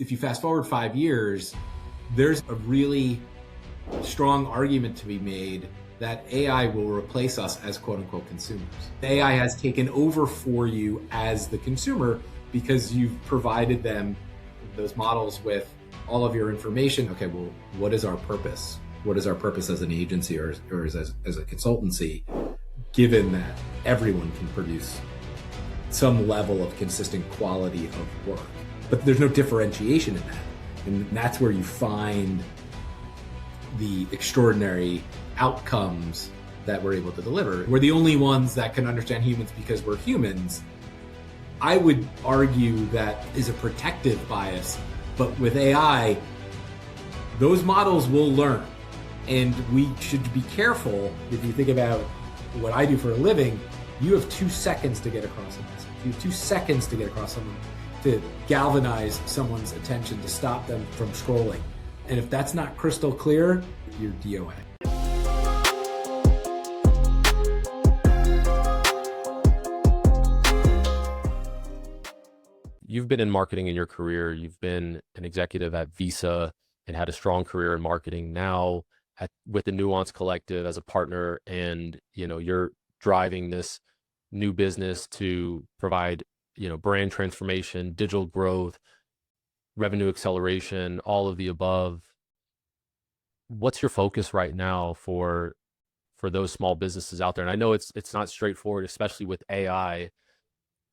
if you fast forward 5 years, there's a really strong argument to be made that AI will replace us as quote unquote consumers. AI has taken over for you as the consumer because you've provided them, those models, with all of your information. Okay, well, what is our purpose? What is our purpose as an agency or as a consultancy, given that everyone can produce some level of consistent quality of work? But there's no differentiation in that. And that's where you find the extraordinary outcomes that we're able to deliver. We're the only ones that can understand humans because we're humans. I would argue that is a protective bias, but with AI, those models will learn. And we should be careful. If you think about what I do for a living, you have 2 seconds to get across a message. You have 2 seconds to get across something, to galvanize someone's attention, to stop them from scrolling. And if that's not crystal clear, you're DOA. You've been in marketing in your career. You've been an executive at Visa and had a strong career in marketing. Now with the Nuance Collective as a partner, and you're driving this new business to provide brand transformation, digital growth, revenue acceleration, all of the above. What's your focus right now for those small businesses out there? And I know it's not straightforward, especially with AI.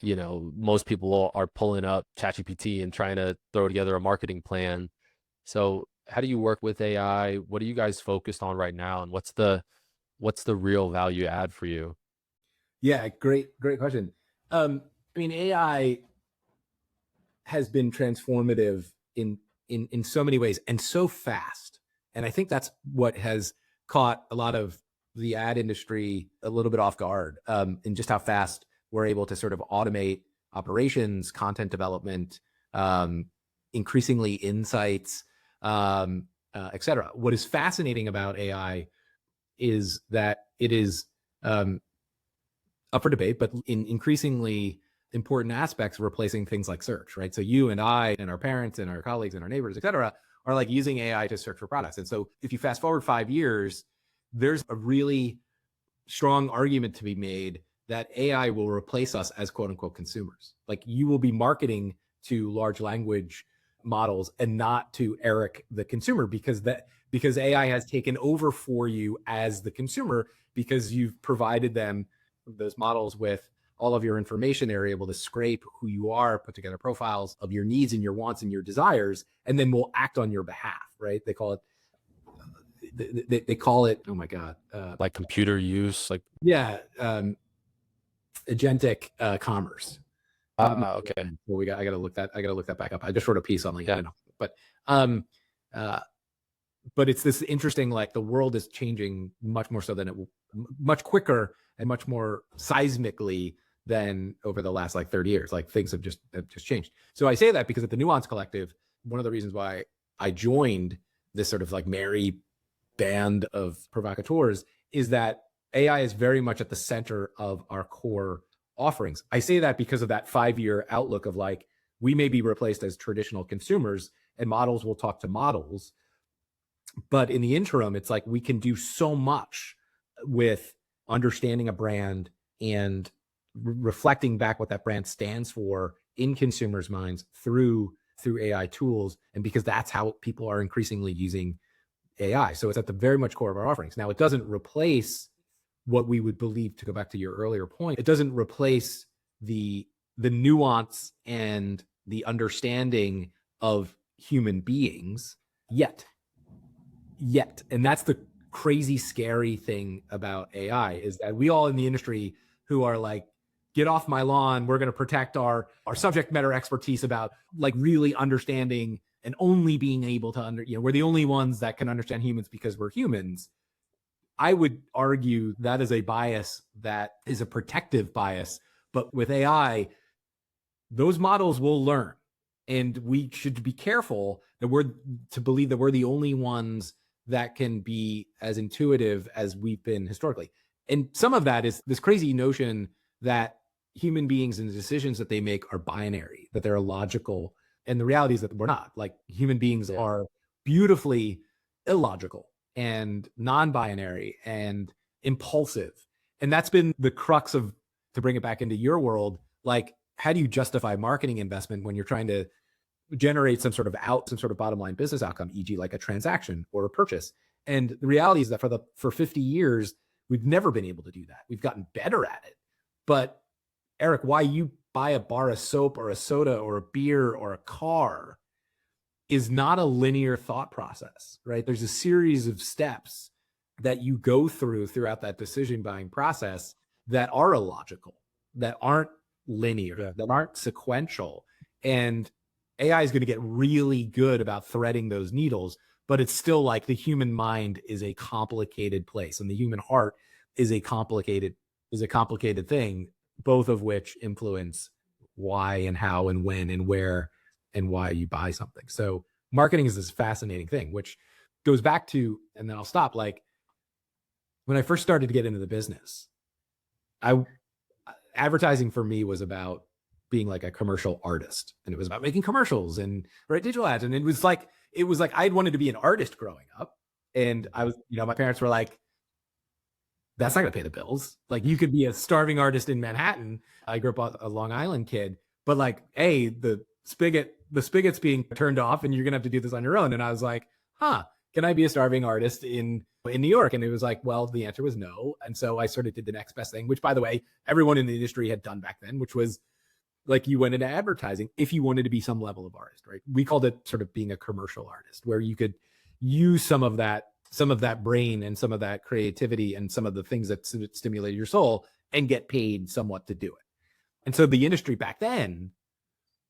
Most people are pulling up ChatGPT and trying to throw together a marketing plan. So how do you work with AI? What are you guys focused on right now? And what's the real value add for you? Yeah, great question. AI has been transformative in so many ways and so fast. And I think that's what has caught a lot of the ad industry a little bit off guard, in just how fast we're able to sort of automate operations, content development, increasingly insights, et cetera. What is fascinating about AI is that it is up for debate, but in increasingly important aspects, replacing things like search, right? So you and I and our parents and our colleagues and our neighbors, et cetera, are like using AI to search for products. And so if you fast forward 5 years, there's a really strong argument to be made that AI will replace us as quote unquote consumers. Like, you will be marketing to large language models and not to Eric, the consumer, because AI has taken over for you as the consumer, because you've provided them, those models, with all of your information. They're able to scrape who you are, put together profiles of your needs and your wants and your desires, and then will act on your behalf, right? They call it, oh my God. Like computer use, like. Yeah. Agentic commerce. Okay. Well, I gotta look that back up. I just wrote a piece on LinkedIn, but it's this interesting, like, the world is changing much more so than it will, much quicker and much more seismically than over the last 30 years. Like, things have just changed. So I say that because at the Nuance Collective, one of the reasons why I joined this sort of merry band of provocateurs is that AI is very much at the center of our core offerings. I say that because of that 5-year outlook of we may be replaced as traditional consumers and models will talk to models. But in the interim, it's we can do so much with understanding a brand and reflecting back what that brand stands for in consumers' minds through AI tools. And because that's how people are increasingly using AI. So it's at the very much core of our offerings. Now, it doesn't replace what we would believe, to go back to your earlier point, it doesn't replace the nuance and the understanding of human beings yet. And that's the crazy, scary thing about AI, is that we all in the industry who are get off my lawn, we're going to protect our subject matter expertise about really understanding and only being able to we're the only ones that can understand humans because we're humans. I would argue that is a bias that is a protective bias. But with AI, those models will learn. And we should be careful to believe that we're the only ones that can be as intuitive as we've been historically. And some of that is this crazy notion that human beings and the decisions that they make are binary, that they're illogical And the reality is that we're not. Like, human beings Yeah. are beautifully illogical and non-binary and impulsive. And that's been the crux of, to bring it back into your world, like, how do you justify marketing investment when you're trying to generate some sort of bottom line business outcome, e.g. like a transaction or a purchase? And the reality is that for 50 years, we've never been able to do that. We've gotten better at it. But Eric, why you buy a bar of soap or a soda or a beer or a car is not a linear thought process, right? There's a series of steps that you go throughout that decision buying process that are illogical, that aren't linear, that aren't sequential. And AI is going to get really good about threading those needles, but it's still like the human mind is a complicated place, and the human heart is a complicated thing, both of which influence why and how and when and where and why you buy something. So marketing is this fascinating thing, which goes back to, and then I'll stop, like, when I first started to get into the business, advertising for me was about being like a commercial artist, and it was about making commercials and write digital ads. And it was like I'd wanted to be an artist growing up, and I was, my parents were like, that's not going to pay the bills. Like, you could be a starving artist in Manhattan. I grew up a Long Island kid, but like, hey, the spigot's being turned off, and you're going to have to do this on your own. And I was like, can I be a starving artist in New York? And it was like, well, the answer was no. And so I sort of did the next best thing, which, by the way, everyone in the industry had done back then, which was, like, you went into advertising if you wanted to be some level of artist, right? We called it sort of being a commercial artist, where you could use some of that brain and some of that creativity and some of the things that stimulated your soul and get paid somewhat to do it. And so the industry back then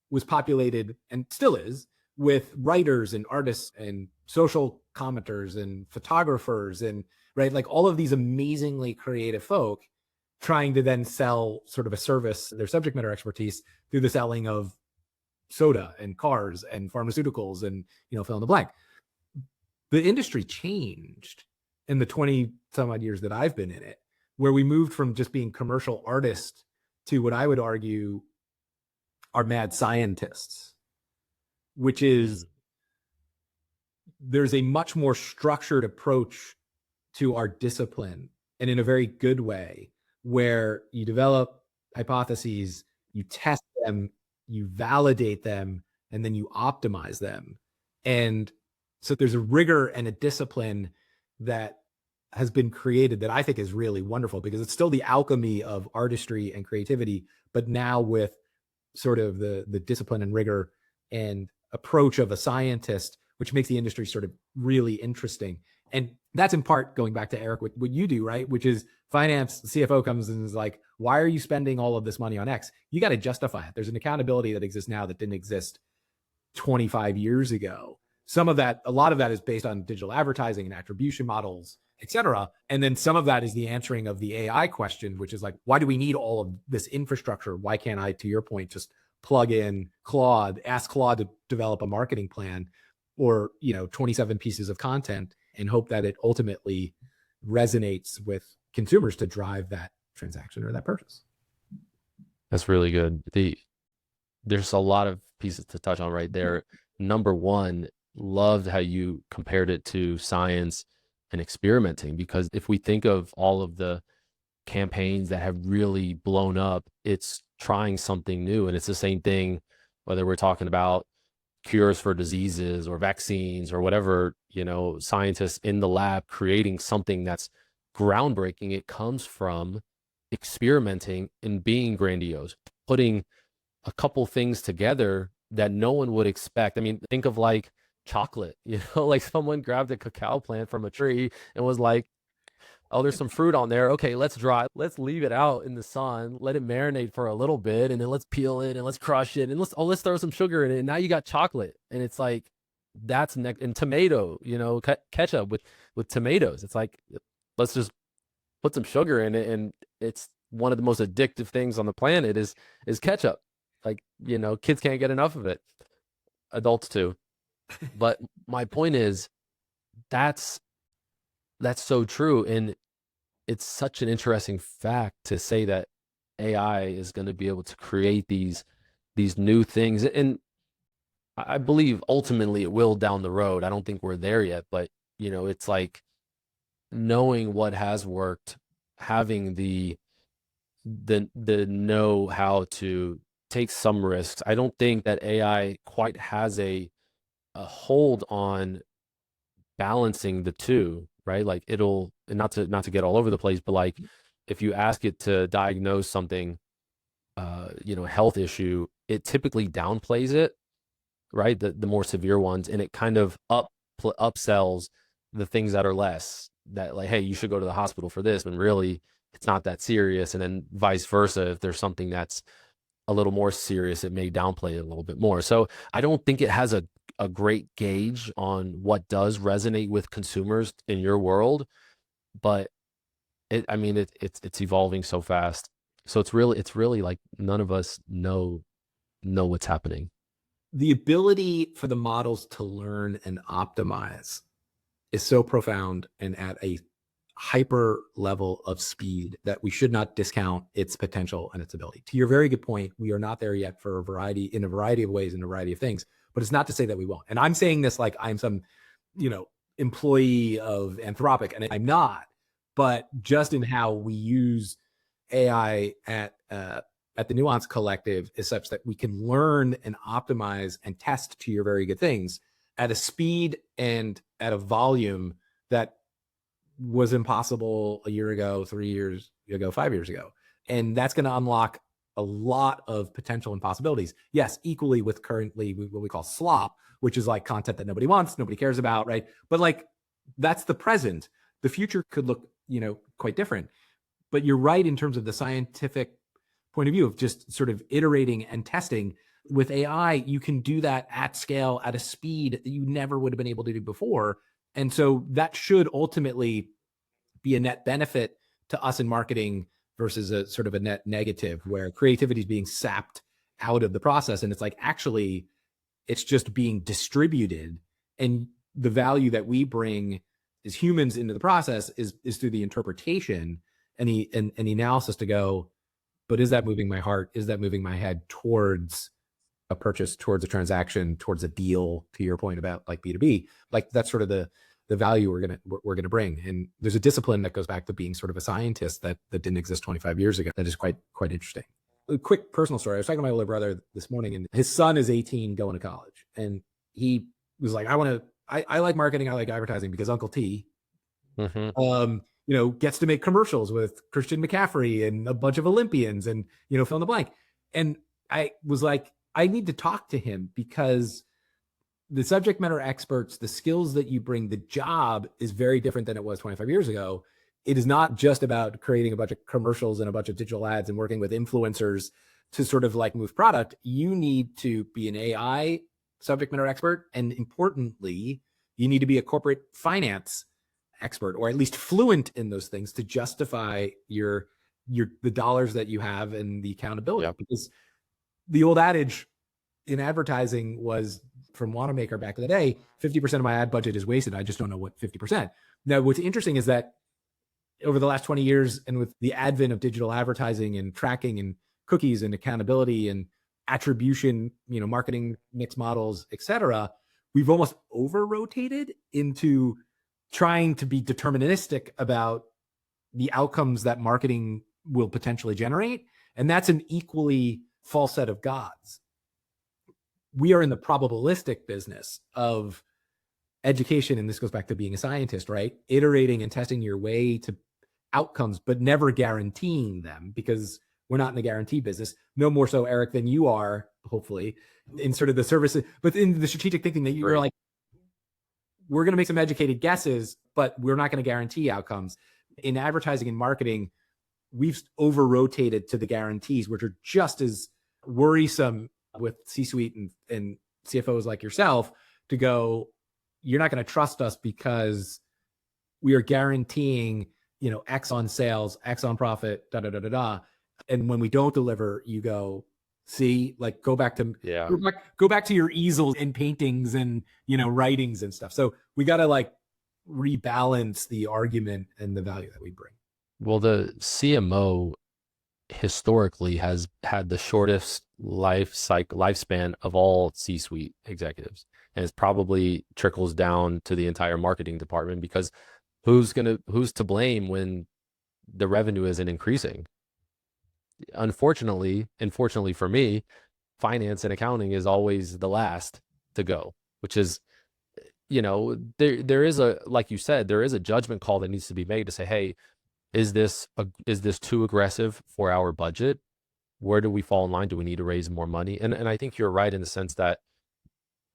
was populated, and still is, with writers and artists and social commenters and photographers and, right, like, all of these amazingly creative folk trying to then sell sort of a service, their subject matter expertise, through the selling of soda and cars and pharmaceuticals and, fill in the blank. The industry changed in the 20 some odd years that I've been in it, where we moved from just being commercial artists to what I would argue are mad scientists, which is, there's a much more structured approach to our discipline, and in a very good way, where you develop hypotheses, you test them, you validate them, and then you optimize them. And so there's a rigor and a discipline that has been created that I think is really wonderful, because it's still the alchemy of artistry and creativity, but now with sort of the discipline and rigor and approach of a scientist, which makes the industry sort of really interesting. And that's in part going back to, Eric, what you do, right? Which is finance. The CFO comes and is like, why are you spending all of this money on X? You got to justify it. There's an accountability that exists now that didn't exist 25 years ago. A lot of that is based on digital advertising and attribution models, et cetera. And then some of that is the answering of the AI question, which is like, why do we need all of this infrastructure? Why can't I, to your point, just plug in Claude, ask Claude to develop a marketing plan, or 27 pieces of content, and hope that it ultimately resonates with consumers to drive that transaction or that purchase? That's really good. There's a lot of pieces to touch on right there. Number one, loved how you compared it to science and experimenting, because if we think of all of the campaigns that have really blown up, it's trying something new. And it's the same thing, whether we're talking about cures for diseases or vaccines or whatever, scientists in the lab creating something that's groundbreaking. It comes from experimenting and being grandiose, putting a couple things together that no one would expect. I mean, think of like chocolate, like someone grabbed a cacao plant from a tree and was like, oh, there's some fruit on there. Okay, let's let's leave it out in the sun, let it marinate for a little bit, and then let's peel it and let's crush it and let's throw some sugar in it. And now you got chocolate. And it's like, that's and tomato, ketchup with tomatoes. It's like, let's just put some sugar in it. And it's one of the most addictive things on the planet is ketchup. Like, kids can't get enough of it. Adults too. But my point is, that's so true. And it's such an interesting fact to say that AI is going to be able to create these new things. And I believe ultimately it will down the road. I don't think we're there yet, but it's like knowing what has worked, having the know how to take some risks. I don't think that AI quite has a hold on balancing the two, right? Like it'll, and not to get all over the place, but like if you ask it to diagnose something, a health issue, it typically downplays it, right? The more severe ones, and it kind of upsells the things that are less, that like, hey, you should go to the hospital for this, when really it's not that serious. And then vice versa, if there's something that's a little more serious, it may downplay it a little bit more. So I don't think it has a great gauge on what does resonate with consumers in your world, but it's evolving so fast. So it's really like none of us know what's happening. The ability for the models to learn and optimize is so profound and at a hyper level of speed that we should not discount its potential and its ability. To your very good point, we are not there yet for in a variety of ways, in a variety of things, but it's not to say that we won't. And I'm saying this like I'm some, employee of Anthropic, and I'm not, but just in how we use AI at the Nuance Collective is such that we can learn and optimize and test, to your very good things, at a speed and at a volume that was impossible a year ago, 3 years ago, 5 years ago. And that's going to unlock a lot of potential and possibilities. Yes, equally with currently what we call slop, which is like content that nobody wants, nobody cares about, right? But like, that's the present. The future could look, quite different. But you're right in terms of the scientific point of view of just sort of iterating and testing. With AI, you can do that at scale, at a speed that you never would have been able to do before. And so that should ultimately be a net benefit to us in marketing versus a sort of a net negative, where creativity is being sapped out of the process. And it's like, actually, it's just being distributed. And the value that we bring as humans into the process is through the interpretation and the analysis to go, but is that moving my heart? Is that moving my head towards a purchase, towards a transaction, towards a deal, to your point about like B2B? Like that's sort of the value we're gonna bring. And there's a discipline that goes back to being sort of a scientist that didn't exist 25 years ago. That is quite interesting. A quick personal story. I was talking to my older brother this morning, and his son is 18 going to college. And he was like, I like marketing, I like advertising because Uncle T, gets to make commercials with Christian McCaffrey and a bunch of Olympians and, fill in the blank. And I was like, I need to talk to him because the subject matter experts, the skills that you bring, the job is very different than it was 25 years ago. It is not just about creating a bunch of commercials and a bunch of digital ads and working with influencers to sort of like move product. You need to be an AI subject matter expert. And importantly, you need to be a corporate finance expert, or at least fluent in those things, to justify the dollars that you have and the accountability. Yeah. Because the old adage in advertising was, from Wanamaker back in the day, 50% of my ad budget is wasted. I just don't know what 50%. Now, what's interesting is that over the last 20 years, and with the advent of digital advertising and tracking and cookies and accountability and attribution, marketing mix models, et cetera, we've almost over-rotated into trying to be deterministic about the outcomes that marketing will potentially generate. And that's an equally false set of gods. We are in the probabilistic business of education, and this goes back to being a scientist, right? Iterating and testing your way to outcomes, but never guaranteeing them, because we're not in the guarantee business. No more so, Eric, than you are, hopefully, in sort of the services, but in the strategic thinking that you're like, we're going to make some educated guesses, but we're not going to guarantee outcomes. In advertising and marketing, we've over-rotated to the guarantees, which are just as worrisome with C-suite and CFOs like yourself, to go, you're not going to trust us because we are guaranteeing, X on sales, X on profit, And when we don't deliver, you go, see, like, go back to your easels and paintings and, writings and stuff. So we got to like rebalance the argument and the value that we bring. Well, the CMO historically has had the shortest lifespan of all C-suite executives. And it's probably trickles down to the entire marketing department, because who's to blame when the revenue isn't increasing? Unfortunately for me, finance and accounting is always the last to go, which is, there is a, like you said, there is a judgment call that needs to be made to say, hey, is this too aggressive for our budget? Where do we fall in line? Do we need to raise more money? And I think you're right in the sense that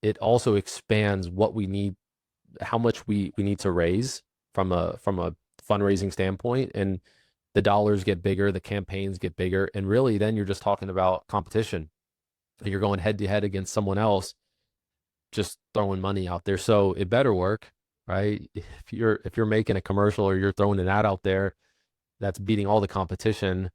it also expands what we need, how much we need to raise from a fundraising standpoint, and the dollars get bigger, the campaigns get bigger, and really then you're just talking about competition. You're going head to head against someone else, just throwing money out there. So it better work, right? If you're making a commercial or you're throwing an ad out there that's beating all the competition,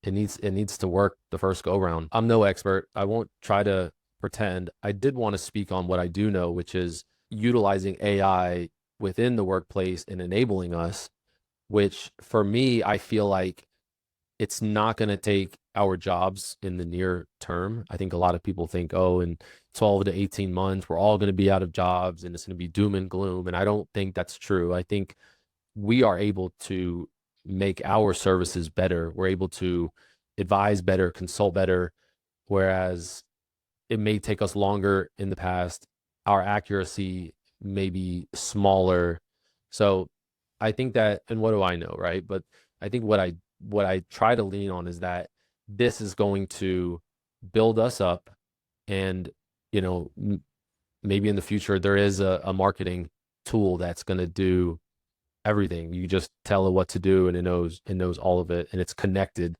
it needs to work the first go round. I'm no expert. I won't try to pretend. I did want to speak on what I do know, which is utilizing AI within the workplace and enabling us, which for me, I feel like it's not going to take our jobs in the near term. I think a lot of people think, oh, in 12 to 18 months, we're all going to be out of jobs and it's going to be doom and gloom. And I don't think that's true. I think we are able to make our services better. We're able to advise better, consult better, whereas it may take us longer in the past. Our accuracy may be smaller. So I think that, and what do I know, right? But I think what I try to lean on is that this is going to build us up, and maybe in the future there is a marketing tool that's going to do everything. You just tell it what to do and it knows all of it, and it's connected.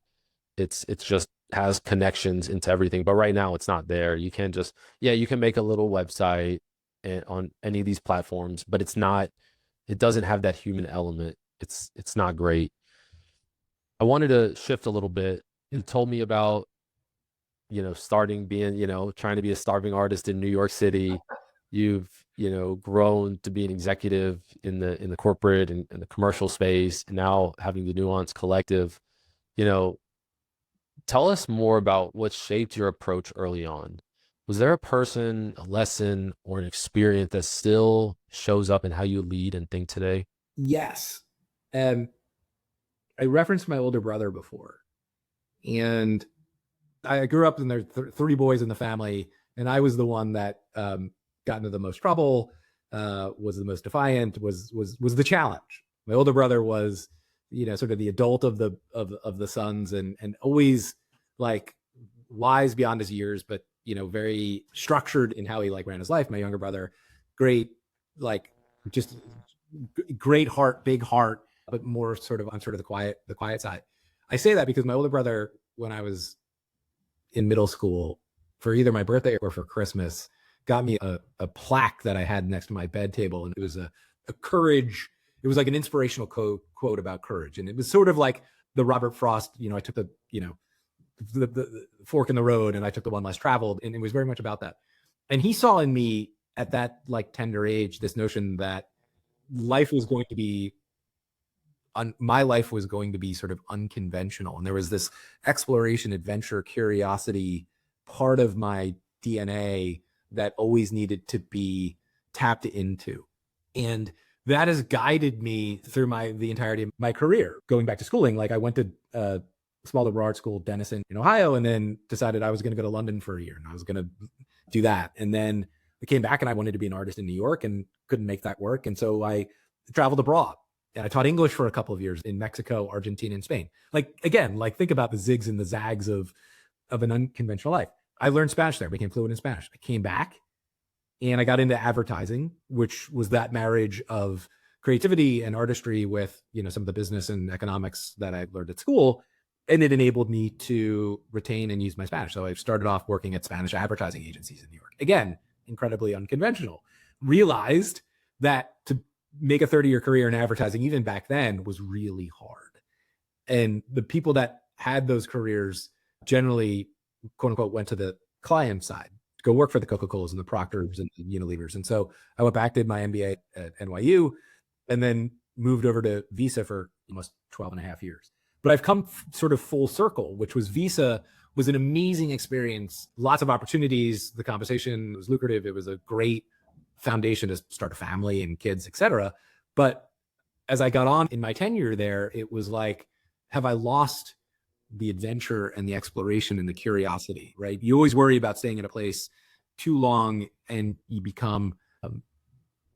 It's just has connections into everything. But right now it's not there. You can't just, you can make a little website on any of these platforms, but it doesn't have that human element. It's not great. I wanted to shift a little bit. You told me about, starting being, trying to be a starving artist in New York City. You've, grown to be an executive in the corporate and the commercial space, and now having the Nuance Collective. Tell us more about what shaped your approach early on. Was there a person, a lesson, or an experience that still shows up in how you lead and think today? Yes. I referenced my older brother before, and I grew up and there's three boys in the family, and I was the one that got into the most trouble, was the most defiant, was the challenge. My older brother was, sort of the adult of the sons, and always like wise beyond his years, but very structured in how he ran his life. My younger brother, great, just great heart, big heart, but more sort of on sort of the quiet side. I say that because my older brother, when I was in middle school, for either my birthday or for Christmas, got me a plaque that I had next to my bed table. And it was a courage. It was like an inspirational quote about courage. And it was sort of like the Robert Frost, I took the fork in the road and I took the one less traveled. And it was very much about that. And he saw in me at that tender age, this notion that life was going to be, my life was going to be sort of unconventional. And there was this exploration, adventure, curiosity part of my DNA that always needed to be tapped into. And that has guided me through the entirety of my career. Going back to schooling, I went to a small liberal arts school, Denison in Ohio, and then decided I was going to go to London for a year and I was going to do that. And then I came back and I wanted to be an artist in New York and couldn't make that work. And so I traveled abroad. And I taught English for a couple of years in Mexico, Argentina, and Spain. Think about the zigs and the zags of an unconventional life. I learned Spanish there, became fluent in Spanish. I came back and I got into advertising, which was that marriage of creativity and artistry with, some of the business and economics that I learned at school. And it enabled me to retain and use my Spanish. So I started off working at Spanish advertising agencies in New York. Again, incredibly unconventional. Realized that to make a 30-year career in advertising, even back then, was really hard. And the people that had those careers generally, quote unquote, went to the client side, to go work for the Coca-Colas and the Proctors and the Unilevers. And so I went back, did my MBA at NYU, and then moved over to Visa for almost 12 and a half years. But I've come sort of full circle, which was Visa was an amazing experience. Lots of opportunities. The compensation was lucrative. It was a great foundation to start a family and kids, etc. But as I got on in my tenure there, it was like, have I lost the adventure and the exploration and the curiosity, right? You always worry about staying in a place too long and you become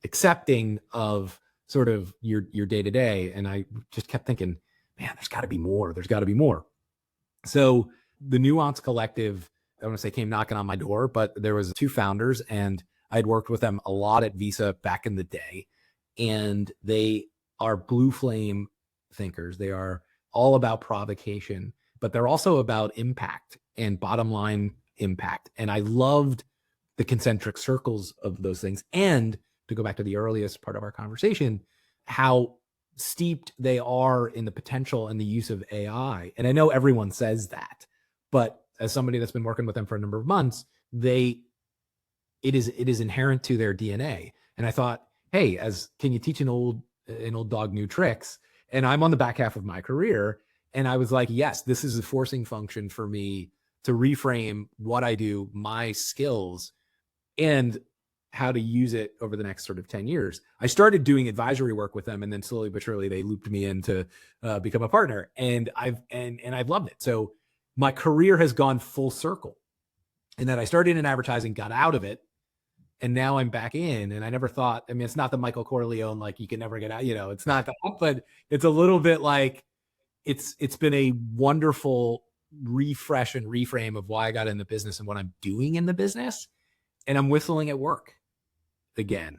accepting of sort of your day to day. And I just kept thinking, man, there's got to be more. There's got to be more. So the Nuance Collective, I want to say, came knocking on my door, but there was 2 founders, and I'd worked with them a lot at Visa back in the day. And they are blue flame thinkers. They are all about provocation, but they're also about impact and bottom line impact. And I loved the concentric circles of those things. And to go back to the earliest part of our conversation, how steeped they are in the potential and the use of AI. And I know everyone says that, but as somebody that's been working with them for a number of months, it is inherent to their DNA. And I thought, hey, can you teach an old dog new tricks? And I'm on the back half of my career. And I was like, yes, this is a forcing function for me to reframe what I do, my skills, and how to use it over the next sort of 10 years. I started doing advisory work with them, and then slowly but surely they looped me in to become a partner. And I've loved it. So my career has gone full circle, in that I started in advertising, got out of it, and now I'm back in. And I never thought, I mean, it's not the Michael Corleone, like you can never get out, it's not that, but it's a little bit like it's been a wonderful refresh and reframe of why I got in the business and what I'm doing in the business. And I'm whistling at work again,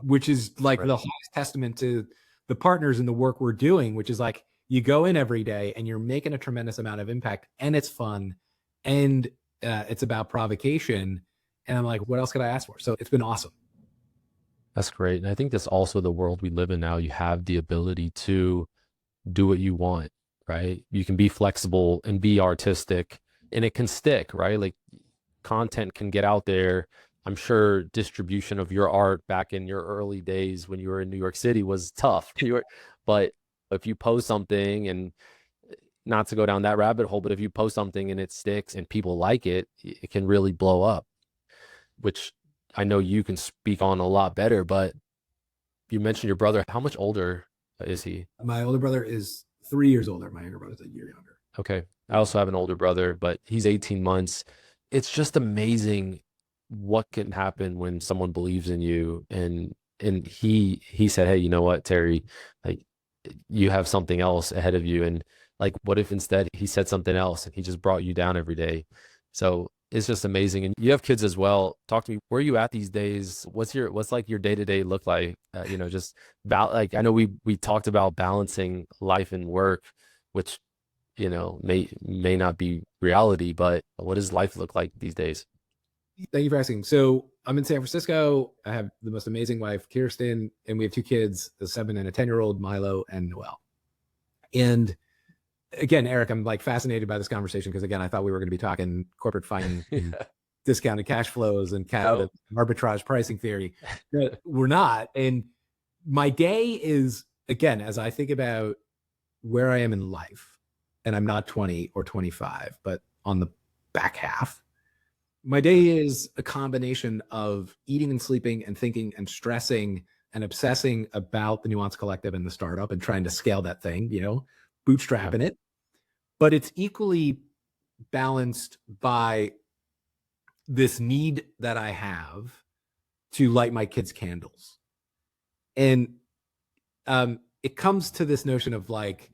which is like the highest testament to the partners and the work we're doing, which is like, you go in every day and you're making a tremendous amount of impact, and it's fun, and it's about provocation. And I'm like, what else could I ask for? So it's been awesome. That's great. And I think that's also the world we live in now. You have the ability to do what you want, right? You can be flexible and be artistic, and it can stick, right? Like content can get out there. I'm sure distribution of your art back in your early days when you were in New York City was tough. But if you post something, and not to go down that rabbit hole, but if you post something and it sticks and people like it, it can really blow up, which I know you can speak on a lot better. But you mentioned your brother. How much older is he? My older brother is 3 years older. My younger brother's a year younger. Okay. I also have an older brother, but he's 18 months. It's just amazing what can happen when someone believes in you. And he said, hey, you know what, Terry, like you have something else ahead of you. And like, what if instead he said something else and he just brought you down every day? So it's just amazing. And you have kids as well. Talk to me. Where are you at these days? What's like your day-to-day look like? Just about, like, I know we talked about balancing life and work, which, may not be reality, but what does life look like these days? Thank you for asking. So I'm in San Francisco. I have the most amazing wife, Kirsten, and we have 2 kids, a 7 and a 10-year-old, Milo and Noel. And again, Eric, I'm like fascinated by this conversation because, again, I thought we were going to be talking corporate finance, discounted cash flows, and arbitrage pricing theory. We're not. And my day is, again, as I think about where I am in life, and I'm not 20 or 25, but on the back half, my day is a combination of eating and sleeping and thinking and stressing and obsessing about the Nuance Collective and the startup and trying to scale that thing, bootstrapping it. But it's equally balanced by this need that I have to light my kids' candles. And it comes to this notion of like,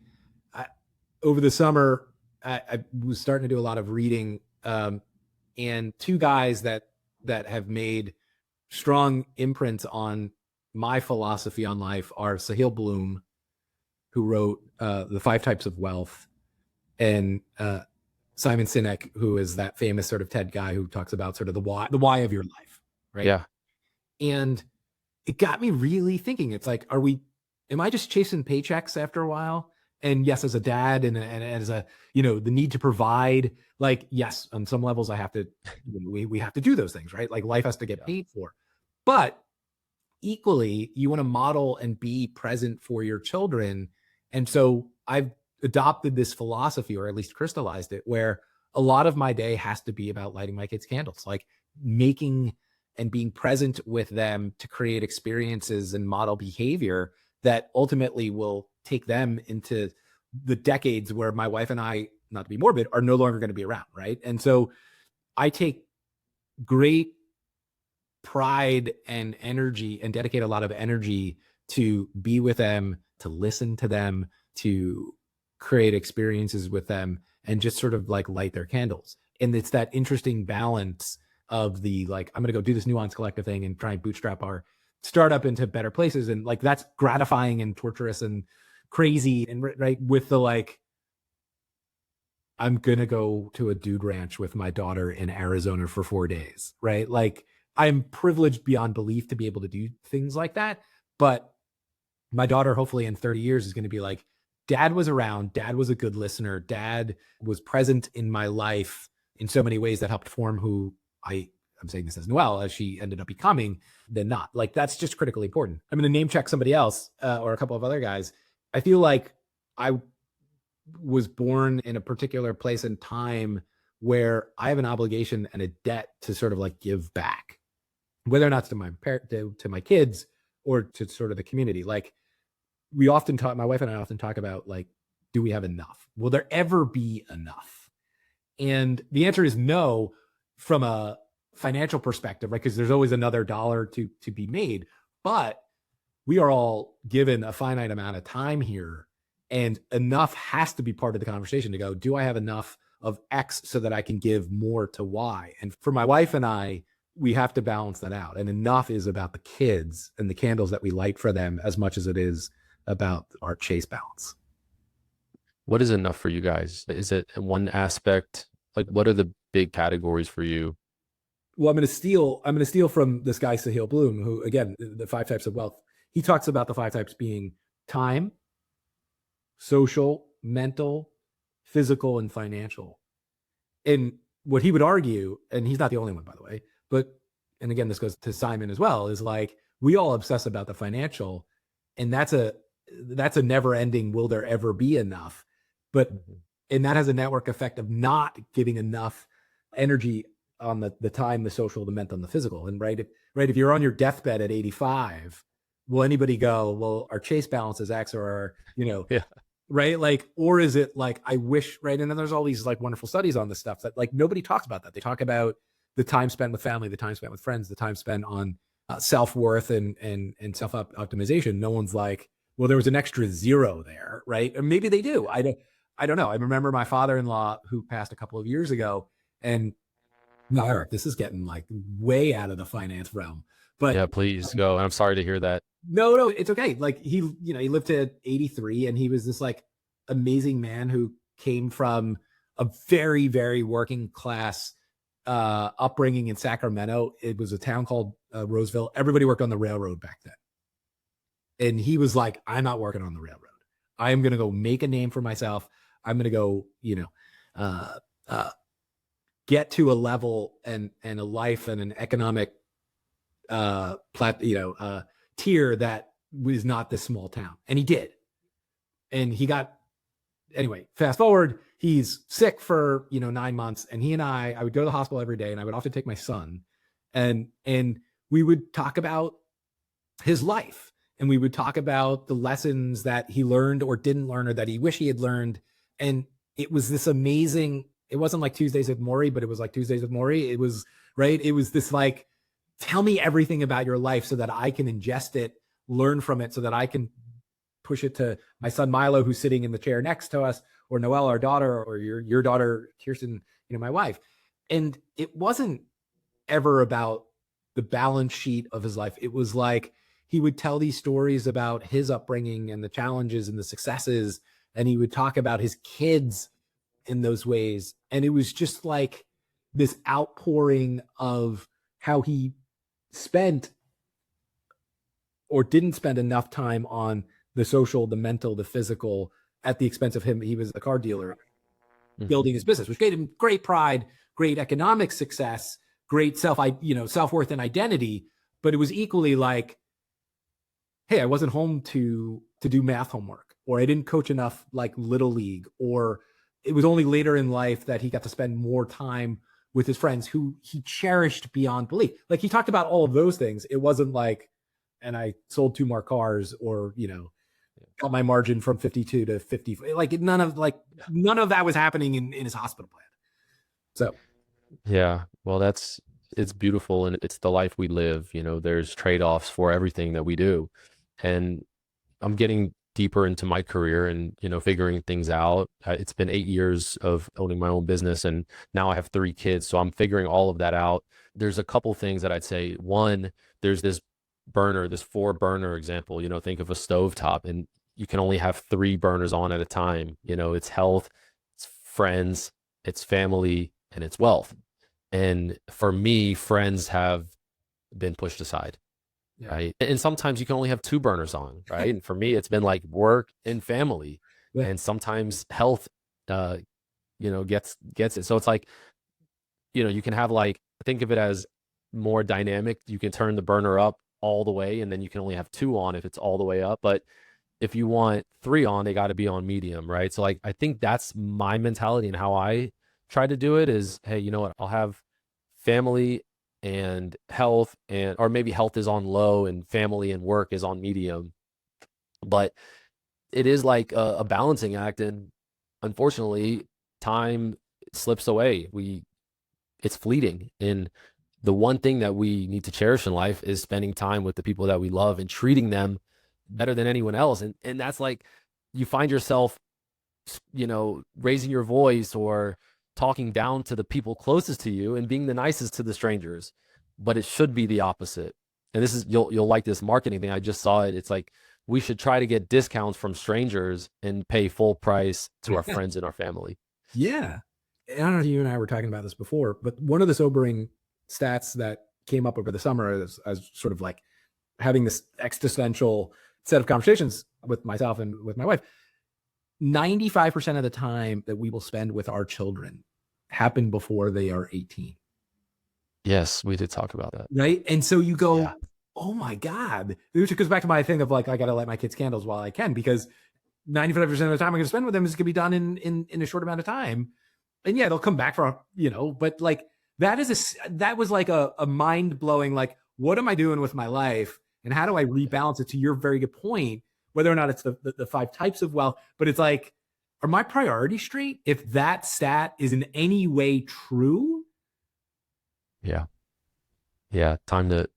over the summer, I was starting to do a lot of reading, and 2 guys that have made strong imprints on my philosophy on life are Sahil Bloom, who wrote The 5 Types of Wealth, and Simon Sinek, who is that famous sort of TED guy who talks about sort of the why of your life, right? Yeah. And it got me really thinking. It's like, am I just chasing paychecks after a while? And yes, as a dad and as a, the need to provide, like, yes, on some levels I have to, we have to do those things, right? Like life has to get paid for. But equally, you want to model and be present for your children. And so I've adopted this philosophy, or at least crystallized it, where a lot of my day has to be about lighting my kids' candles, like making and being present with them to create experiences and model behavior that ultimately will take them into the decades where my wife and I, not to be morbid, are no longer going to be around, right? And so I take great pride and energy and dedicate a lot of energy to be with them, to listen to them, to create experiences with them, and just sort of like light their candles. And it's that interesting balance of the like, I'm going to go do this Nuance Collective thing and try and bootstrap our startup into better places. And like, that's gratifying and torturous and crazy. And right with the like, I'm going to go to a dude ranch with my daughter in Arizona for 4 days, right? Like, I'm privileged beyond belief to be able to do things like that. But my daughter, hopefully in 30 years, is going to be like, Dad was around. Dad was a good listener. Dad was present in my life in so many ways that helped form who I'm saying this as Noelle, as she ended up becoming, than not. Like, that's just critically important. I'm going to name check somebody else or a couple of other guys. I feel like I was born in a particular place and time where I have an obligation and a debt to sort of like give back, whether or not it's to my kids or to sort of the community. Like, we often talk, my wife and I often talk about like, do we have enough? Will there ever be enough? And the answer is no, from a financial perspective, right? Because there's always another dollar to be made, but we are all given a finite amount of time here, and enough has to be part of the conversation to go, do I have enough of X so that I can give more to Y? And for my wife and I, we have to balance that out. And enough is about the kids and the candles that we light for them as much as it is about our chase balance. What is enough for you guys? Is it one aspect? Like, what are the big categories for you? Well, I'm going to steal from this guy, Sahil Bloom, who, again, the 5 types of wealth. He talks about the 5 types being time, social, mental, physical, and financial. And what he would argue, and he's not the only one, by the way, but, and again, this goes to Simon as well, is like, we all obsess about the financial, and that's a never ending, will there ever be enough? But, and that has a network effect of not giving enough energy on the time, the social, the mental, and the physical. And if you're on your deathbed at 85, will anybody go, well, our chase balance is X, or our, Yeah. right? Like, or is it like, I wish, right? And then there's all these like wonderful studies on this stuff that like nobody talks about that. They talk about the time spent with family, the time spent with friends, the time spent on self-worth and self-optimization. No one's like, well, there was an extra 0 there, right? Or maybe they do. I don't know. I remember my father-in-law, who passed a couple of years ago, and no, Eric, this is getting like way out of the finance realm. But yeah, please go. And I'm sorry to hear that. No, it's okay. Like, he lived to 83, and he was this like amazing man who came from a very, very working class upbringing in Sacramento. It was a town called Roseville. Everybody worked on the railroad back then. And he was like, I'm not working on the railroad. I'm going to go make a name for myself. I'm going to go, get to a level and a life and an economic tier that was not this small town. And he did. And he got, anyway, fast forward, he's sick for 9 months, and he and I would go to the hospital every day, and I would often take my son, and we would talk about his life, and we would talk about the lessons that he learned or didn't learn, or that he wished he had learned. And it was this amazing, it wasn't like Tuesdays with Maury, but it was like Tuesdays with Maury. It was, right? It was this like, tell me everything about your life so that I can ingest it, learn from it, so that I can push it to my son Milo, who's sitting in the chair next to us, or Noelle, our daughter, or your daughter Kirsten, my wife. And it wasn't ever about the balance sheet of his life. It was like, he would tell these stories about his upbringing and the challenges and the successes, and he would talk about his kids in those ways. And it was just like this outpouring of how he spent or didn't spend enough time on the social, the mental, the physical, at the expense of him. He was a car dealer building his business, which gave him great pride, great economic success, great self-worth and identity. But it was equally like, hey, I wasn't home to do math homework, or I didn't coach enough like Little League, or it was only later in life that he got to spend more time with his friends who he cherished beyond belief. Like he talked about all of those things. It wasn't like, and I sold 2 more cars, or, got my margin from 52 to 50. Like none of that was happening in his hospital plan. So, Yeah, well, it's beautiful, and it's the life we live. There's trade-offs for everything that we do. And I'm getting deeper into my career and, figuring things out. It's been 8 years of owning my own business, and now I have 3 kids. So I'm figuring all of that out. There's a couple things that I'd say. One, there's this 4-burner example. Think of a stovetop, and you can only have 3 burners on at a time. It's health, it's friends, it's family, and it's wealth. And for me, friends have been pushed aside. Yeah. Right. And sometimes you can only have 2 burners on, right? And for me, it's been like work and family. Yeah. And sometimes health, gets it. So it's like, you can have think of it as more dynamic. You can turn the burner up all the way, and then you can only have 2 on if it's all the way up. But if you want 3 on, they got to be on medium, right? So I think that's my mentality, and how I try to do it is, hey, you know what? I'll have family and health, or maybe health is on low and family and work is on medium. But it is like a balancing act, and unfortunately time slips away. It's fleeting, and the one thing that we need to cherish in life is spending time with the people that we love and treating them better than anyone else. And that's like, you find yourself raising your voice or talking down to the people closest to you and being the nicest to the strangers. But it should be the opposite. And this is, you'll like this marketing thing. I just saw it. It's like, we should try to get discounts from strangers and pay full price to our friends and our family. Yeah. I don't know if you and I were talking about this before, but one of the sobering stats that came up over the summer as sort of like having this existential set of conversations with myself and with my wife, 95% of the time that we will spend with our children happen before they are 18. Yes, we did talk about that. Right. And so you go, oh my God, which goes back to my thing of like, I got to light my kids' candles while I can, because 95% of the time I'm going to spend with them is going to be done in a short amount of time. And yeah, they'll come back for, but like that was like a mind blowing, like, what am I doing with my life and how do I rebalance it, to your very good point, whether or not it's the 5 types of wealth, but it's like, are my priorities straight? If that stat is in any way true. Yeah. Time to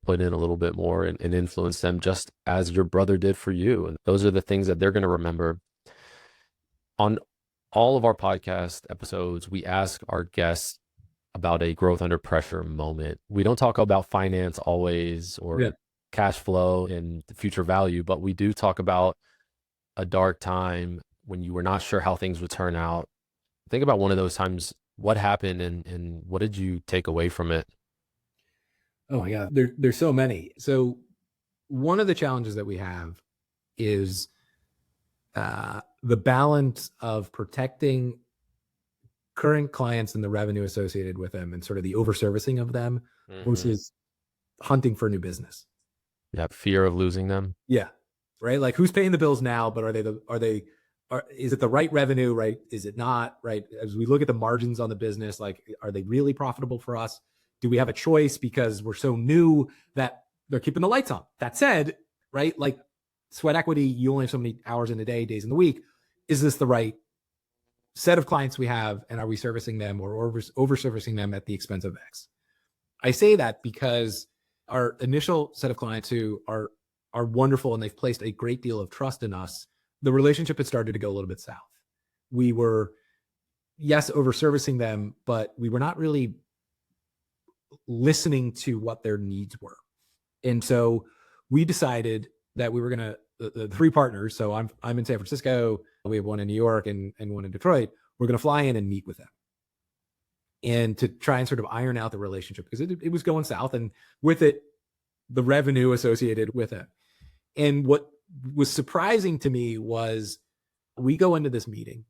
put in a little bit more and influence them, just as your brother did for you. And those are the things that they're going to remember. On all of our podcast episodes, we ask our guests about a growth under pressure moment. We don't talk about finance always, or cash flow and the future value, but we do talk about a dark time when you were not sure how things would turn out. Think about one of those times. What happened, and what did you take away from it? Oh my God, there's so many. So one of the challenges that we have is the balance of protecting current clients and the revenue associated with them, and sort of the overservicing of them, versus hunting for new business. Yeah, fear of losing them. Yeah, right. Like, who's paying the bills now? But is it the right revenue? Right? Is it not? Right? As we look at the margins on the business, like, are they really profitable for us? Do we have a choice because we're so new that they're keeping the lights on? That said, right, like sweat equity, you only have so many hours in a day, days in the week. Is this the right set of clients we have? And are we servicing them or over servicing them at the expense of X? I say that because our initial set of clients, who are wonderful and they've placed a great deal of trust in us, the relationship had started to go a little bit south. We were, yes, over servicing them, but we were not really listening to what their needs were. And so we decided that we were going to, the 3 partners, so I'm in San Francisco, we have one in New York and one in Detroit. We're going to fly in and meet with them, and to try and sort of iron out the relationship, because it was going south, and with it, the revenue associated with it. And what was surprising to me was, we go into this meeting,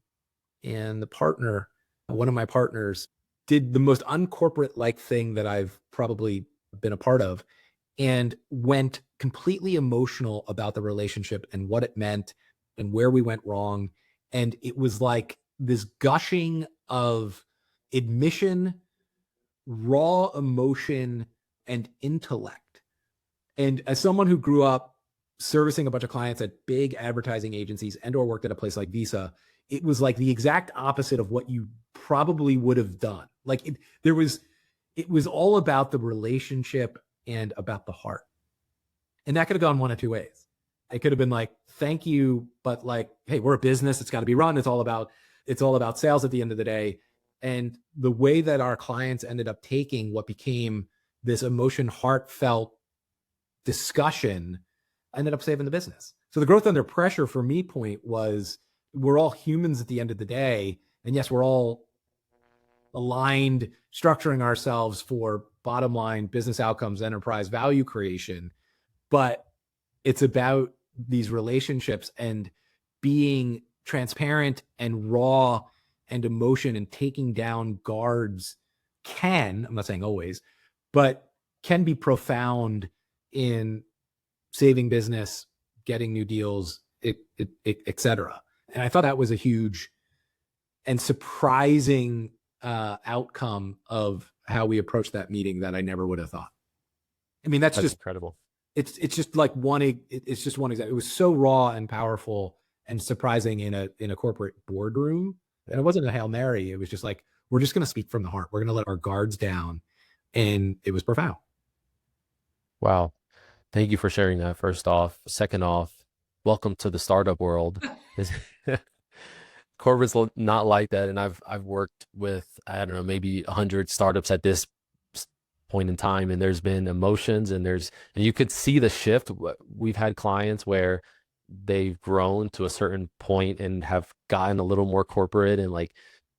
and one of my partners, did the most uncorporate-like thing that I've probably been a part of, and went completely emotional about the relationship and what it meant and where we went wrong. And it was like this gushing of admission, raw emotion, and intellect. And as someone who grew up servicing a bunch of clients at big advertising agencies and or worked at a place like Visa, it was like the exact opposite of what you probably would have done. Like it was all about the relationship and about the heart. And that could have gone one of two ways. It could have been like, thank you, but like, hey, we're a business. It's got to be run. It's all about sales at the end of the day. And the way that our clients ended up taking what became this emotion, heartfelt discussion ended up saving the business. So the growth under pressure for me point was, we're all humans at the end of the day. And yes, we're all aligned, structuring ourselves for bottom line business outcomes, enterprise value creation. But it's about these relationships and being transparent and raw and emotion and taking down guards I'm not saying always, but can be profound in saving business, getting new deals, et cetera. And I thought that was a huge and surprising outcome of how we approached that meeting that I never would have thought. I mean, that's just incredible. It's just like it's just one example. It was so raw and powerful and surprising in a corporate boardroom. And it wasn't a Hail Mary. It was just like, we're just going to speak from the heart. We're going to let our guards down. And it was profound. Wow. Thank you for sharing that, first off. Second off, welcome to the startup world. Corporate's not like that. And I've worked with, I don't know, maybe 100 startups at this point in time, and there's been emotions and you could see the shift. We've had clients where they've grown to a certain point and have gotten a little more corporate, and like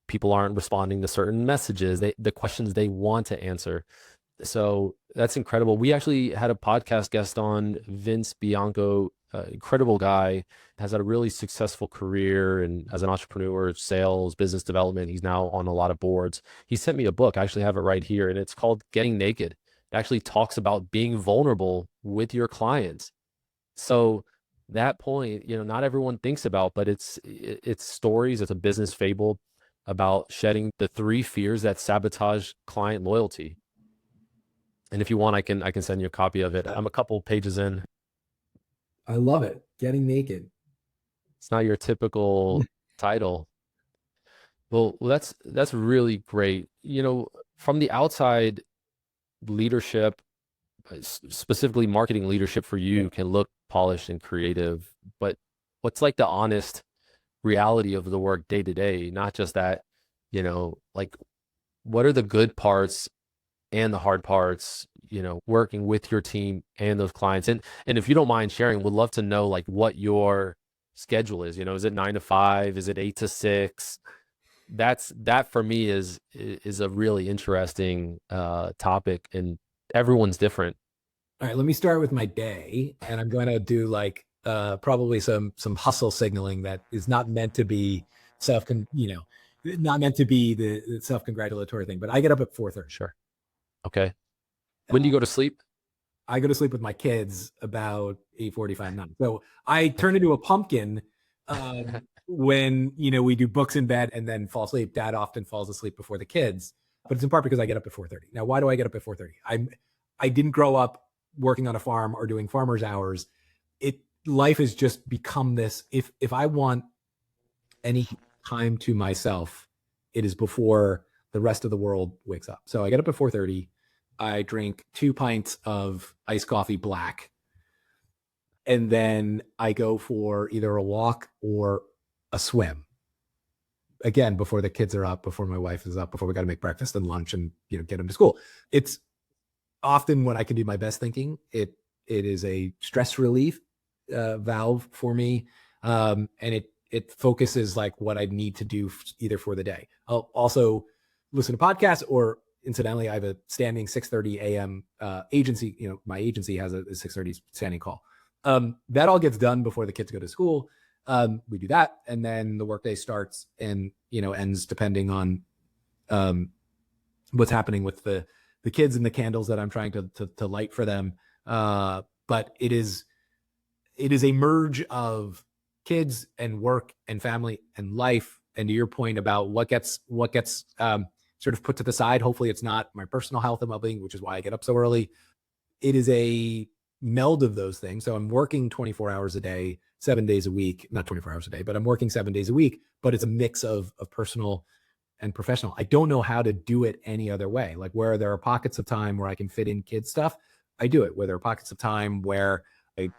people aren't responding to certain messages, the questions they want to answer. So that's incredible. We actually had a podcast guest on, Vince Bianco, incredible guy, has had a really successful career and as an entrepreneur, sales, business development. He's now on a lot of boards. He sent me a book. I actually have it right here, and it's called Getting Naked. It actually talks about being vulnerable with your clients. So that point, not everyone thinks about, but it's stories. It's a business fable about shedding the 3 fears that sabotage client loyalty. And if you want, I can send you a copy of it. I'm a couple pages in. I love it. Getting Naked. It's not your typical title. Well, that's really great. From the outside, leadership, specifically marketing leadership for you, can look polished and creative, but what's like the honest reality of the work day to day? Not just that, like, what are the good parts and the hard parts, working with your team and those clients? And if you don't mind sharing, would love to know like what your schedule is. Is it 9 to 5? Is it 8 to 6? That for me is a really interesting topic, and everyone's different. All right, let me start with my day, and I'm going to do like probably some hustle signaling that is not meant to be not meant to be the self-congratulatory thing. But I get up at 4:30. Sure. Okay. When do you go to sleep? I go to sleep with my kids about 8:45, 9. So I turn into a pumpkin when, we do books in bed and then fall asleep. Dad often falls asleep before the kids, but it's in part because I get up at 4:30. Now, why do I get up at 4:30? I didn't grow up working on a farm or doing farmer's hours. Life has just become this. If I want any time to myself, it is before the rest of the world wakes up. So I get up at 4:30. I drink 2 pints of iced coffee black. And then I go for either a walk or a swim. Again, before the kids are up, before my wife is up, before we got to make breakfast and lunch and, get them to school. It's often when I can do my best thinking. It is a stress relief valve for me. And it focuses like what I need to do either for the day. I'll also listen to podcasts, or incidentally, I have a standing 6:30 a.m. Agency. My agency has a 6:30 standing call. That all gets done before the kids go to school. We do that, and then the workday starts and ends depending on what's happening with the kids and the candles that I'm trying to light for them. But it is a merge of kids and work and family and life to your point about what gets sort of put to the side, hopefully it's not my personal health and well-being, which is why I get up so early. It is a meld of those things. So I'm working 24 hours a day, 7 days a week, not 24 hours a day, but I'm working 7 days a week, but it's a mix of personal and professional. I don't know how to do it any other way. Like where there are pockets of time where I can fit in kids stuff, I do it. Where there are pockets of time where I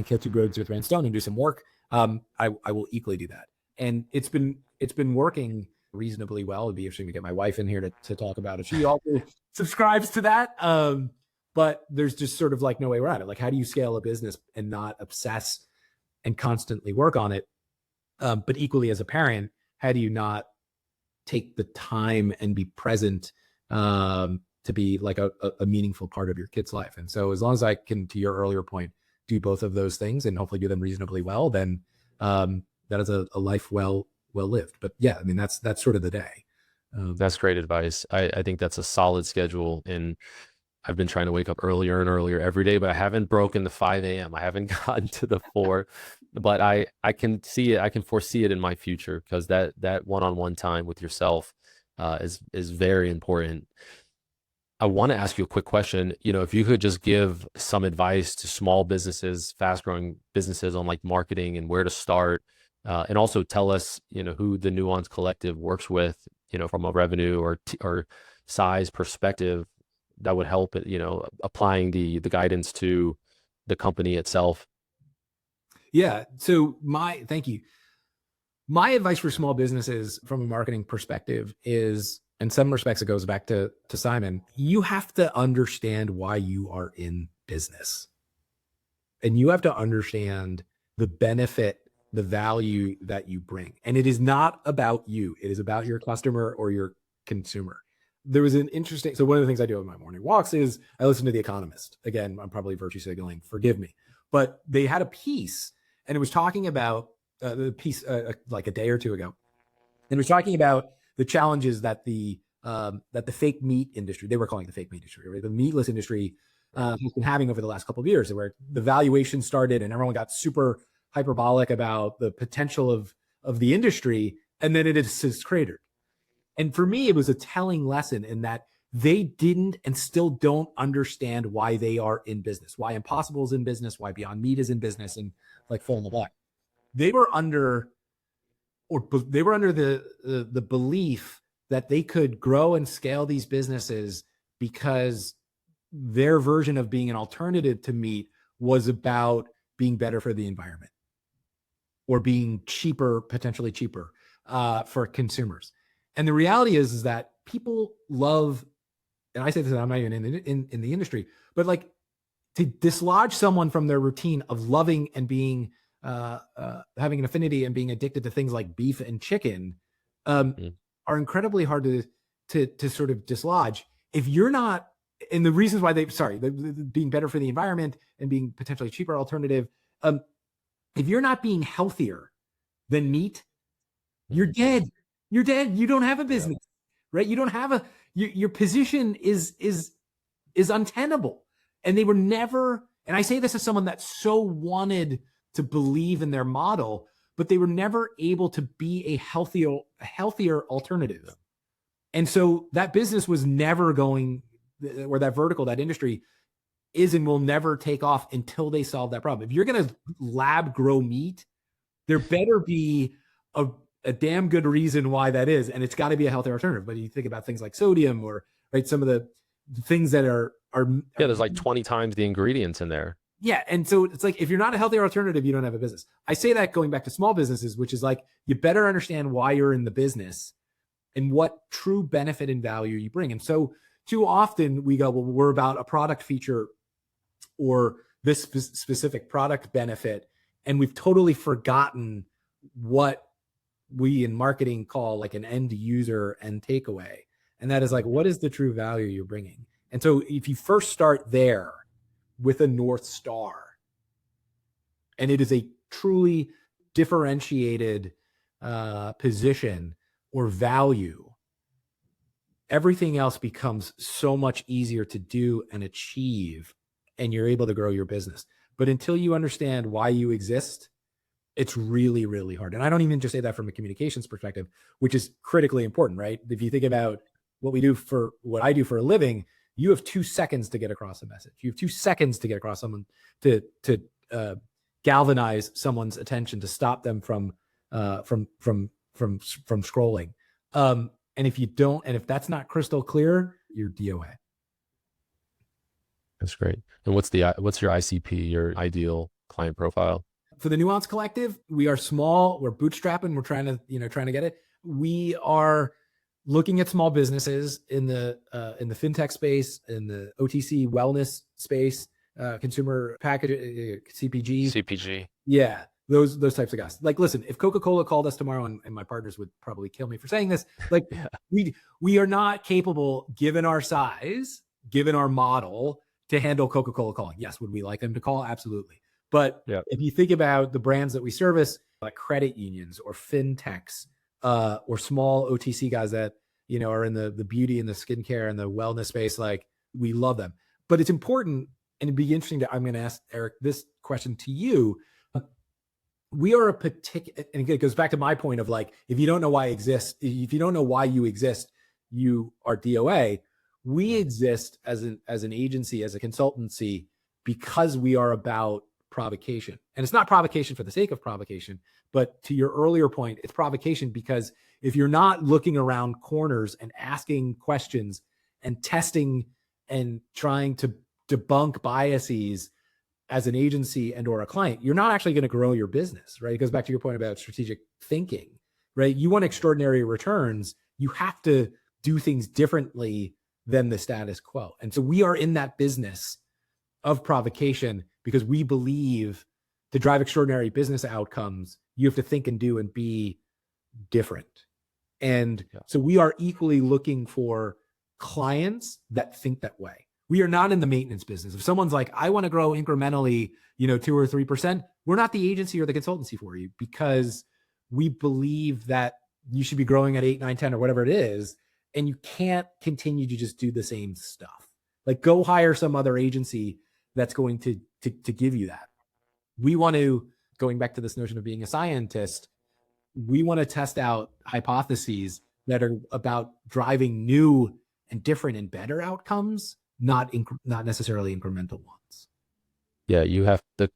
kill two birds with one stone and do some work, I will equally do that. And it's been working reasonably well. It'd be interesting to get my wife in here to talk about it. She also subscribes to that. But there's just sort of like no way around it. Like, how do you scale a business and not obsess and constantly work on it? But equally as a parent, how do you not take the time and be present to be like a meaningful part of your kid's life? And so as long as I can, to your earlier point, do both of those things and hopefully do them reasonably well, then that is a life well lived. But yeah, I mean, that's sort of the day. That's great advice. I think that's a solid schedule. And I've been trying to wake up earlier and earlier every day, but I haven't broken the 5 a.m. I haven't gotten to the 4, but I can see it. I can foresee it in my future, because that one-on-one time with yourself is very important. I want to ask you a quick question. If you could just give some advice to small businesses, fast-growing businesses on like marketing and where to start, and also tell us, who the Nuance Collective works with, from a revenue or size perspective, that would help it, applying the guidance to the company itself. Yeah. So thank you. My advice for small businesses from a marketing perspective is, in some respects, it goes back to Simon. You have to understand why you are in business, and you have to understand the benefit, the value that you bring. And it is not about you. It is about your customer or your consumer. There was so one of the things I do on my morning walks is I listen to The Economist. Again, I'm probably virtue signaling, forgive me. But they had a piece, and it was talking about the piece like a day or two ago. And it was talking about the challenges that the fake meat industry, they were calling it the fake meat industry, right? The meatless industry has been having over the last couple of years, where the valuation started and everyone got super hyperbolic about the potential of the industry, and then it has cratered. And for me, it was a telling lesson in that they didn't and still don't understand why they are in business, why Impossible is in business, why Beyond Meat is in business, and like fill in the blank. They were under the belief that they could grow and scale these businesses because their version of being an alternative to meat was about being better for the environment or being cheaper, potentially cheaper for consumers. And the reality is that people love, and I say this, I'm not even in the industry, but like to dislodge someone from their routine of loving and being, having an affinity and being addicted to things like beef and chicken are incredibly hard to sort of dislodge. If you're not, and the reasons why being better for the environment and being potentially cheaper alternative, if you're not being healthier than meat, you're dead. You're dead. You don't have a business, right? You don't have your position is untenable. And they were never, and I say this as someone that so wanted to believe in their model, but they were never able to be a healthier alternative. And so that business was never going, or that vertical, that industry is and will never take off until they solve that problem. If you're going to lab grow meat, there better be a damn good reason why that is. And it's got to be a healthier alternative. But you think about things like sodium or right, some of the things that are there's like 20 times the ingredients in there. Yeah. And so it's like, if you're not a healthier alternative, you don't have a business. I say that going back to small businesses, which is like, you better understand why you're in the business and what true benefit and value you bring. And so too often we go, well, we're about a product feature or this specific product benefit. And we've totally forgotten what we in marketing call like an end user and takeaway. And that is like, what is the true value you're bringing? And so if you first start there with a North Star, and it is a truly differentiated position or value, everything else becomes so much easier to do and achieve, and you're able to grow your business. But until you understand why you exist It's really, really hard. And I don't even just say that from a communications perspective, which is critically important, right? If you think about what I do for a living, you have 2 seconds to get across a message. You have 2 seconds to get across someone to galvanize someone's attention, to stop them from scrolling. And if that's not crystal clear, you're DOA. That's great. And what's your ICP, your ideal client profile? For the Nuance Collective, we are small. We're bootstrapping. We're trying to get it. We are looking at small businesses in the fintech space, in the OTC wellness space, consumer package, CPG. Yeah, those types of guys. Like, listen, if Coca-Cola called us tomorrow, and my partners would probably kill me for saying this, like, we are not capable, given our size, given our model, to handle Coca-Cola calling. Yes, would we like them to call? Absolutely. But if you think about the brands that we service, like credit unions or fintechs, or small OTC guys that, are in the beauty and the skincare and the wellness space, like, we love them. But it's important, and it'd be interesting I'm going to ask Eric this question to you. We are and it goes back to my point of, like, if you don't know why you exist, you are DOA. We exist as an agency, as a consultancy, because we are about provocation. And it's not provocation for the sake of provocation, but to your earlier point, it's provocation because if you're not looking around corners and asking questions and testing and trying to debunk biases as an agency and or a client, you're not actually going to grow your business, right? It goes back to your point about strategic thinking, right? You want extraordinary returns. You have to do things differently than the status quo. And so we are in that business of provocation because we believe to drive extraordinary business outcomes, you have to think and do and be different. And so we are equally looking for clients that think that way. We are not in the maintenance business. If someone's like, I want to grow incrementally, 2 or 3%, we're not the agency or the consultancy for you, because we believe that you should be growing at 8, 9, 10 or whatever it is. And you can't continue to just do the same stuff. Like, go hire some other agency that's going to give you that. We want to, going back to this notion of being a scientist, we want to test out hypotheses that are about driving new and different and better outcomes, not necessarily incremental ones. Yeah, you have the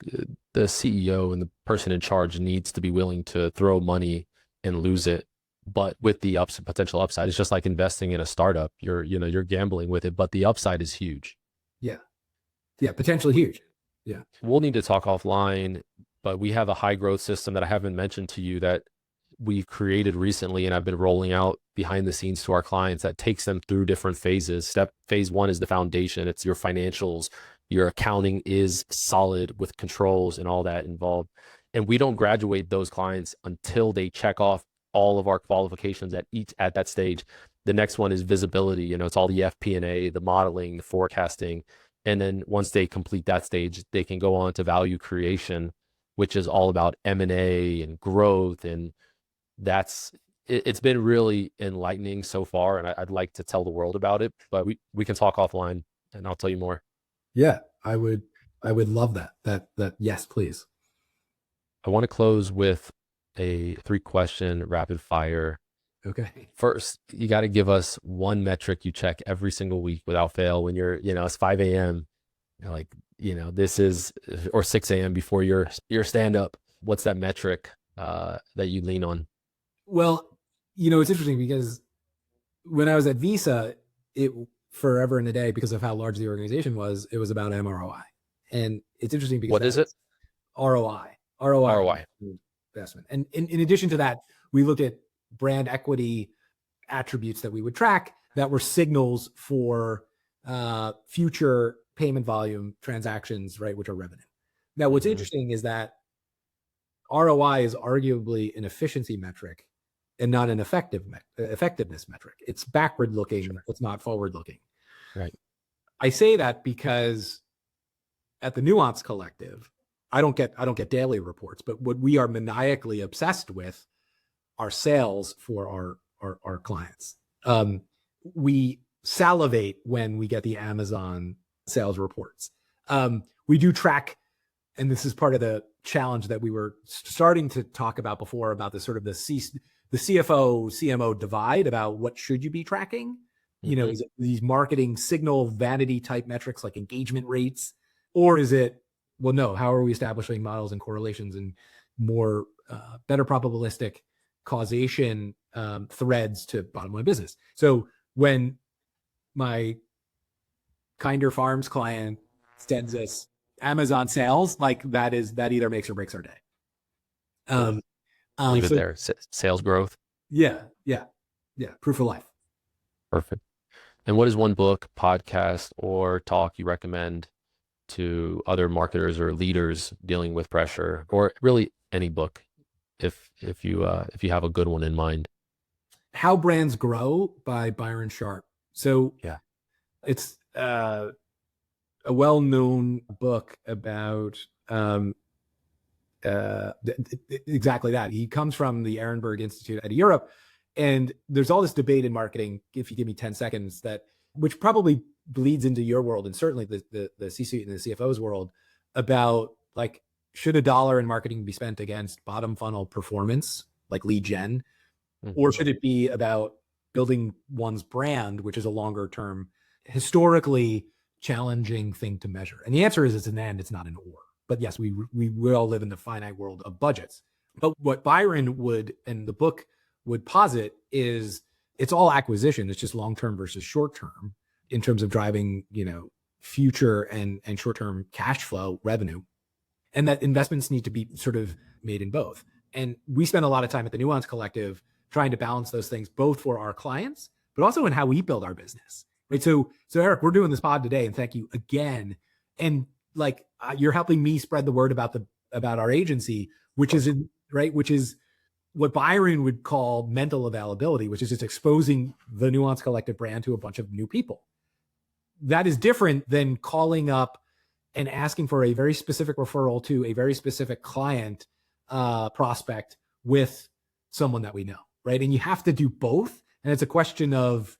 CEO and the person in charge needs to be willing to throw money and lose it, but with the potential upside. It's just like investing in a startup. You're gambling with it, but the upside is huge. Yeah, potentially huge. Yeah. We'll need to talk offline, but we have a high growth system that I haven't mentioned to you that we've created recently, and I've been rolling out behind the scenes to our clients that takes them through different phases. Phase 1 is the foundation. It's your financials. Your accounting is solid with controls and all that involved. And we don't graduate those clients until they check off all of our qualifications at that stage. The next one is visibility. It's all the FP&A, the modeling, the forecasting. And then once they complete that stage, they can go on to value creation, which is all about M&A and growth. And it's been really enlightening so far. And I'd like to tell the world about it, but we can talk offline and I'll tell you more. Yeah, I would love that. Yes, please. I want to close with a 3-question rapid fire. Okay. First, you got to give us one metric you check every single week without fail when you're, it's 5 a.m. You're like, this is, or 6 a.m. before your stand up. What's that metric that you lean on? Well, it's interesting because when I was at Visa, it forever and a day, because of how large the organization was, it was about MROI. And it's interesting because what is it? ROI investment. And in addition to that, we looked at brand equity attributes that we would track that were signals for future payment volume transactions, right, which are revenue. Now, what's interesting is that ROI is arguably an efficiency metric and not an effectiveness metric. It's backward looking. Sure. It's not forward looking. Right. I say that because at the Nuance Collective, I don't get daily reports, but what we are maniacally obsessed with are sales for our clients. We salivate when we get the Amazon sales reports. We do track, and this is part of the challenge that we were starting to talk about before, about the sort of the CFO CMO divide, about what should you be tracking. You know, is it these marketing signal vanity type metrics like engagement rates, or is it, well, no, how are we establishing models and correlations and more better probabilistic causation threads to bottom line business? So when my Kinder Farms client sends us Amazon sales, like that either makes or breaks our day. Leave it there. Sales growth. Yeah. Proof of life. Perfect. And what is one book, podcast, or talk you recommend to other marketers or leaders dealing with pressure, or really any book, if you have a good one in mind? How Brands Grow by Byron Sharp. So yeah, it's a well-known book about exactly that. He comes from the Ehrenberg Institute out of Europe, and there's all this debate in marketing, if you give me 10 seconds, which probably bleeds into your world, and certainly the C-suite and the CFO's world, about like, should $1 in marketing be spent against bottom funnel performance, like lead gen, or should it be about building one's brand, which is a longer term, historically challenging thing to measure? And the answer is it's an and, it's not an or. But yes, we all live in the finite world of budgets. But what Byron would, and the book would posit, is it's all acquisition. It's just long-term versus short-term in terms of driving, future and short-term cash flow revenue. And that investments need to be sort of made in both. And we spend a lot of time at the Nuance Collective trying to balance those things, both for our clients, but also in how we build our business. Right. So Eric, we're doing this pod today, and thank you again. And like, you're helping me spread the word about our agency, which is what Byron would call mental availability, which is just exposing the Nuance Collective brand to a bunch of new people. That is different than calling up and asking for a very specific referral to a very specific client prospect with someone that we know, right? And you have to do both. And it's a question of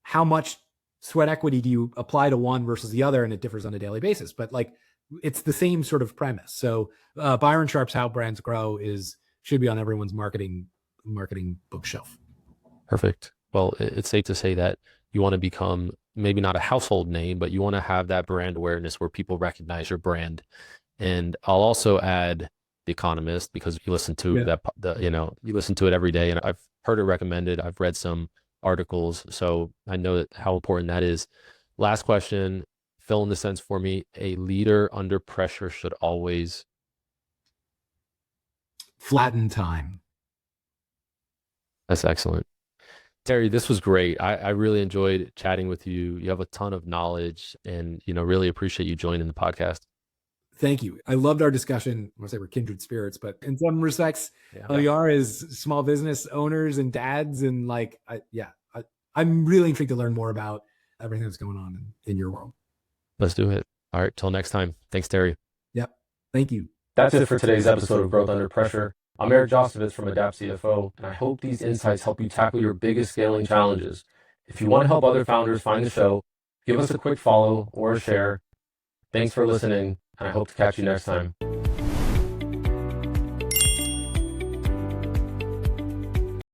how much sweat equity do you apply to one versus the other, and it differs on a daily basis. But like, it's the same sort of premise. So Byron Sharp's How Brands Grow should be on everyone's marketing bookshelf. Perfect. Well, it's safe to say that you want to become maybe not a household name, but you want to have that brand awareness where people recognize your brand. And I'll also add The Economist, because you listen to you listen to it every day, and I've heard it recommended. I've read some articles, so I know how important that is. Last question, fill in the sense for me. A leader under pressure should always flatten time. That's excellent. Terry, this was great. I really enjoyed chatting with you. You have a ton of knowledge, and really appreciate you joining the podcast. Thank you. I loved our discussion. I want to say we're kindred spirits, but in some respects, we are as small business owners and dads. And like, I'm really intrigued to learn more about everything that's going on in your world. Let's do it. All right. Till next time. Thanks, Terry. Yep. Thank you. That's it for today's episode of Growth Under Pressure. I'm Eric Josovitz from Adapt CFO, and I hope these insights help you tackle your biggest scaling challenges. If you want to help other founders find the show, give us a quick follow or a share. Thanks for listening, and I hope to catch you next time.